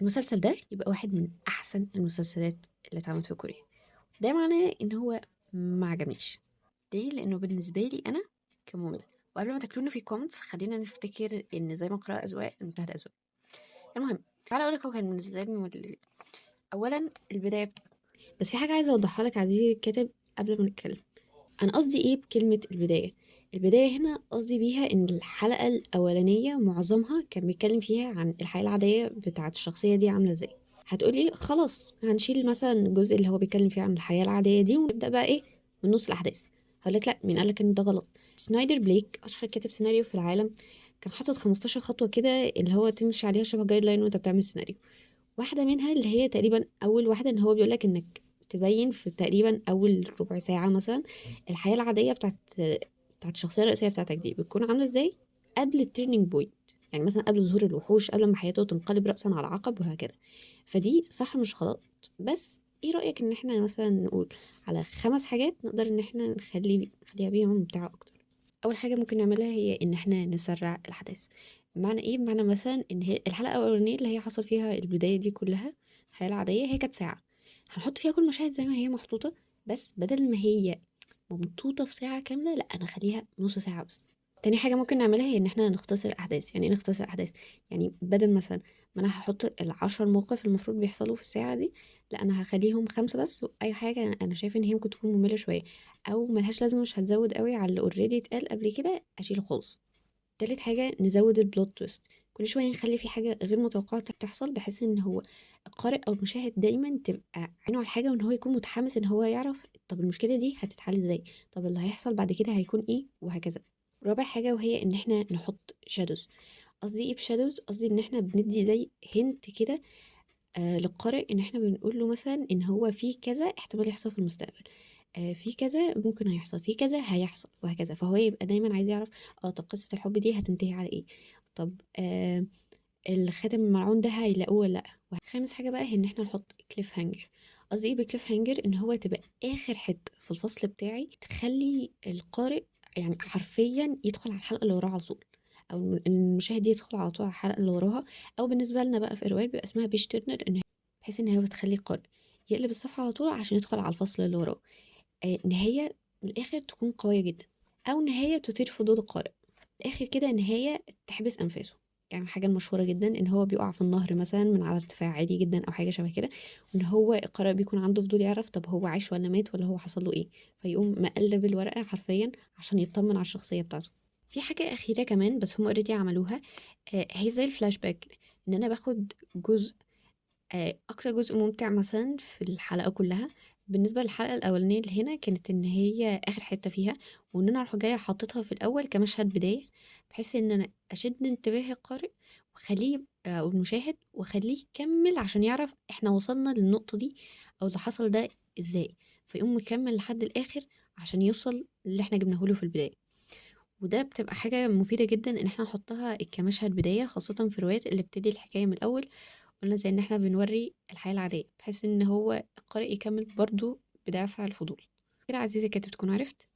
المسلسل ده يبقى واحد من أحسن المسلسلات اللي اتعملت في كوريا. ده معناه إن هو ما عجبنيش. ليه؟ لأنه بالنسبة لي أنا كممل. وقبل ما تاكلوني في الكومنتس خلينا نفتكر إن زي ما قراءة أذواق المشاهدة أذواق. المهم تعالى أقول لك هو كان بالنسبة لي ممل ليه. أولا البداية، بس في حاجة عايزة أوضحها لك عزيزي الكاتب قبل ما نتكلم. أنا قصدي إيه بكلمة البداية؟ البداية هنا قصدي بيها إن الحلقة الأولانية معظمها كان بيتكلم فيها عن الحياة العادية بتاعت الشخصية دي عاملة إزاي. هتقولي خلاص هنشيل مثلا الجزء اللي هو بيتكلم فيه عن الحياة العادية دي ونبدأ بقى إيه من نص الأحداث. هقولك لأ، مين قالك إن ده غلط؟ سنايدر بليك أشهر كاتب سيناريو في العالم كان حاطط 15 خطوة كده اللي هو تمشي عليها شبه جايد لاين وأنت بتعمل سيناريو. واحدة منها اللي هي تقريبا أول واحدة إن هو بيقولك إنك تبين في تقريبا أول ربع ساعة مثلا الحياة العادية بتاعت الشخصية الرئيسية بتاعتك دي بتكون عاملة ازاي قبل التيرنينج بوينت. يعني مثلا قبل ظهور الوحوش، قبل ما حياته تنقلب رأسا على عقب وهكذا. فدي صح مش غلط، بس ايه رأيك ان احنا مثلا نقول على 5 حاجات نقدر ان احنا نخليها بيها ممتعة اكتر. اول حاجة ممكن نعملها هي ان احنا نسرع الاحداث. بمعنى ايه؟ بمعنى مثلا ان هي الحلقة الاولانية اللي هي حصل فيها البداية دي كلها الحياة العادية هي كانت ساعة، هنحط فيها كل المشاهد زي ما هي محطوطة، بس بدل ما هي ممطوطة في ساعة كاملة لأ أنا أخليها نص ساعة بس. تاني حاجة ممكن نعملها هي إن احنا نختصر الأحداث. يعني ايه نختصر الأحداث؟ يعني بدل مثلا ما أنا هحط ال10 موقف المفروض بيحصلوا في الساعة دي، لأ أنا هخليهم 5 بس، وأي حاجة أنا شايفة إن هي ممكن تكون مملة شوية أو ملهاش لازمة مش هتزود قوي على اللي اوريدي اتقال قبل كده أشيله خالص. تالت حاجة نزود البلوت تويست. كل شوية نخلي في حاجة غير متوقعة تحصل بحيث ان هو القارئ او المشاهد دايما تبقى عينه على الحاجة وان هو يكون متحمس ان هو يعرف طب المشكلة دي هتتحل ازاي، طب اللي هيحصل بعد كده هيكون ايه، وهكذا. رابع حاجة وهي ان احنا نحط شادوز. قصدي ايه بشادوز؟ قصدي ان احنا بندي زي هنت كده للقارئ ان احنا بنقول له مثلا ان هو في كذا احتمال يحصل في المستقبل، في كذا ممكن هيحصل، في كذا هيحصل، وهكذا. فهو يبقى دايما عايز يعرف طب قصة الحب دي هتنتهي على ايه، طب الخاتم الملعون ده هيلاقوه ولا لا. خامس حاجة بقى هي ان احنا نحط كليف هانجر. قصدي ايه بكليف هانجر؟ ان هو تبقى اخر حتة في الفصل بتاعي تخلي القارئ يعني حرفيا يدخل على الحلقة اللي وراها على طول، او المشاهد يدخل على طول على الحلقة اللي وراها. او بالنسبة لنا بقى في الروايات بيبقى اسمها بيش ترنر، ان بحيث ان هي بتخلي القارئ يقلب الصفحة على طول عشان يدخل على الفصل اللي وراه. نهاية من الآخر تكون قوية جدا، أو نهاية تثير فضول القارئ. الآخر كده نهاية تحبس أنفاسه. يعني الحاجة المشهورة جدا إن هو بيقع في النهر مثلا من على ارتفاع عالي جدا أو حاجة شبه كده، وإن هو القارئ بيكون عنده فضول يعرف طب هو عايش ولا مات ولا هو حصل له إيه، فيقوم مقلب الورقة حرفيا عشان يطمن على الشخصية بتاعته. في حاجة أخيرة كمان بس هم اوريدي عملوها، هي زي الفلاش باك. إن أنا باخد جزء، أكتر جزء ممتع مثلًا في الحلقة كلّها، بالنسبة للحلقة الأولانية اللي هنا كانت إن هي آخر حتّة فيها، وإن أنا أروح جاية حاططها في الأول كمشهد بداية، بحيث إن أنا أشد انتباه القارئ واخلّيه أو المشاهد واخلّيه يكمّل عشان يعرف إحنا وصلنا للنقطة دي أو اللي حصل ده إزاي، فيقوم مكمّل لحد الآخر عشان يوصل للي إحنا جبناه له في البداية. وده بتبقى حاجة مفيدة جدًا إن إحنا نحطها كمشهد بداية، خاصةً في الروايات اللي بتبتدي الحكاية من الأول. قلنا زي إن إحنا بنورّي الحياة العادية، بحيث إن هو القارئ يكمّل برضه بدافع الفضول. كده عزيزي الكاتب تكون عرفت